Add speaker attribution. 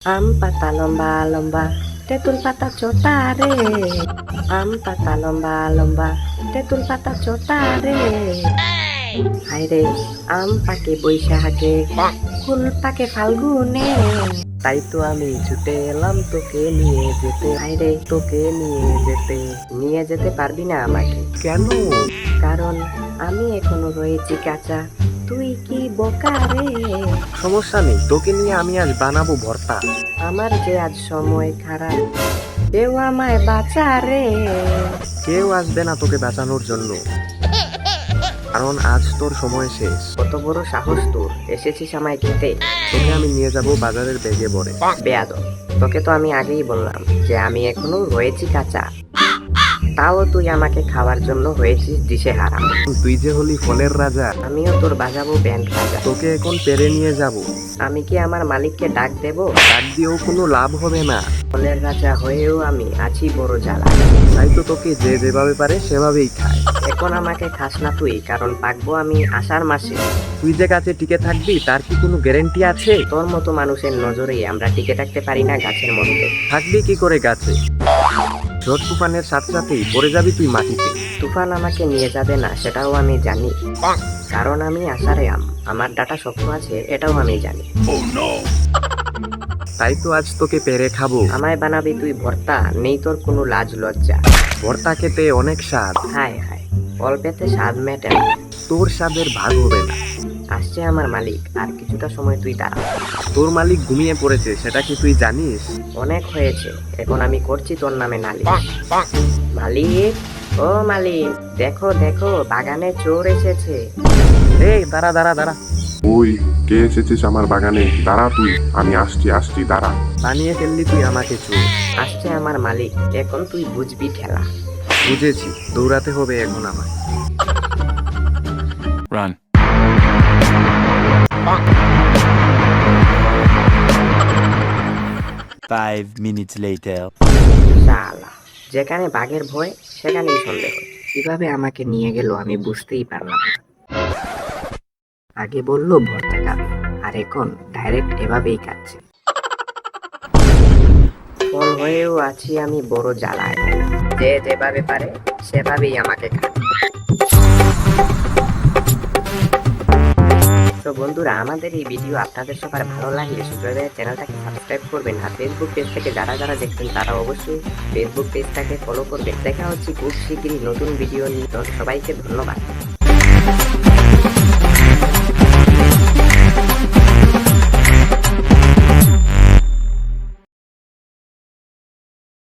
Speaker 1: আম পাতা লম্বা লম্বা, তেঁতুল পাতা চোতা রে। আম পাতা লম্বা লম্বা, তেঁতুল পাতা চোতা রে। হায়রে আম পাকে বৈশাখে, ফুল পাকে ফাল্গুনে। তাই তো আমি ছুটে এলাম তোকে নিয়ে যেতে। হায়রে তোকে নিয়ে যেতে পারবি না আমাকে?
Speaker 2: কেন?
Speaker 1: কারণ আমি এখনো রয়েছি কাঁচা, তুই কি বোকা রে।
Speaker 2: সমস্যা নেই, তোকে নিয়ে আমি আজ বানাবো ভর্তা।
Speaker 1: আমার যে আজ সময় খারাপ, কেউ আমায় বাঁচা রে।
Speaker 2: কেউ আসবে না তোকে বাঁচানোর জন্য, কারণ আজ তোর সময় শেষ।
Speaker 1: কত বড় সাহস তোর, এসেছিস আমায় খেতে?
Speaker 2: তোকে আমি নিয়ে যাব বাজারের ব্যাগে ভরে।
Speaker 1: বেয়াদব, তোকে তো আমি আগেই বললাম যে আমি এখনো রয়েছি কাঁচা, তাও তুই আমাকে খাওয়ার জন্য হয়েছিস দিশেহারা।
Speaker 2: তুই যে হলি ফলের রাজা,
Speaker 1: আমিও তোর বাজাবো ব্যান্ড বাজা।
Speaker 2: তোকে এখন পেরে নিয়ে যাব।
Speaker 1: আমি কি আমার মালিককে ডাক দেব?
Speaker 2: ডাক দিয়েও কোনো লাভ হবে না।
Speaker 1: ফলের রাজা হয়েও আমি আছি বড় জ্বালা।
Speaker 2: তাই তো তোকে যে যেভাবে পারে সেভাবেই খায়।
Speaker 1: এখন আমাকে খাস না তুই, কারণ পাকবো আমি আষাঢ় মাসে।
Speaker 2: তুই যে গাছে টিকে থাকবি তার কি কোনো গ্যারেন্টি আছে?
Speaker 1: তোর মতো মানুষের নজরেই আমরা টিকে থাকতে পারি না গাছের মধ্যে।
Speaker 2: থাকবি কি করে গাছে? ঝড় তুফানের সাথে সাথেই পড়ে যাবি তুই মাটিতে।
Speaker 1: তুফান আমাকে নিয়ে যাবে না সেটাও আমি জানি, কারণ আমি আষাঢ়ে আম, আমার ডাটা শক্ত আছে এটাও আমি জানি।
Speaker 2: তাই তো আজ তোকে পেরে খাবো।
Speaker 1: আমায় বানাবি তুই ভর্তা, নেই তোর কোনো লাজ লজ্জা।
Speaker 2: ভর্তা খেতে অনেক স্বাদ,
Speaker 1: হায় হায়, অল্পেতে স্বাদ মেটে না।
Speaker 2: তোর স্বাদের ভাগ হবে না।
Speaker 1: আসছে আমার মালিক, আর কিছুটা সময় তুই দাঁড়া।
Speaker 2: তোর মালিক ঘুমিয়ে পড়েছে, সেটা কি তুই জানিস?
Speaker 1: অনেক হয়েছে, এখন আমি করছি তোর নামে নালিশ। মালিক, ও মালিক, দেখো দেখো বাগানে চোর এসেছে।
Speaker 2: এই দাঁড়া দাঁড়া দাঁড়া,
Speaker 3: ওই, কে এসেছিস আমার বাগানে? দাঁড়া তুই, আমি আসছি দাঁড়া।
Speaker 2: বানিয়ে ফেললি তুই আমাকে চোর।
Speaker 1: আসছে আমার মালিক, এখন তুই বুঝবি খেলা।
Speaker 2: বুঝেছি, দৌড়াতে হবে এখন আমায়।
Speaker 4: Run. Five minutes later.
Speaker 1: শালা, যেখানে বাঘের ভয় সেখানেই সন্দেহ। কিভাবে আমাকে নিয়ে গেল আমি বুঝতেই পারলাম না। আগে বললো ভর্তা খাবে, আর এখন ডাইরেক্ট এভাবেই খাচ্ছে। ফল হয়েও আছি আমি বড় জ্বালায়, যে যেভাবে পারে সেভাবেই আমাকে খায়। তো বন্ধুরা, আমাদের এই ভিডিও আপনাদের সবার ভালো লাগলে সুযোগে চ্যানেলটাকে সাবস্ক্রাইব করবেন, আর ফেসবুক পেজ থেকে যারা যারা দেখছেন তারা অবশ্যই ফেসবুক পেজটাকে ফলো করবেন। দেখা হচ্ছে খুব শীঘ্রই নতুন ভিডিও নিয়ে। তো সবাইকে ধন্যবাদ।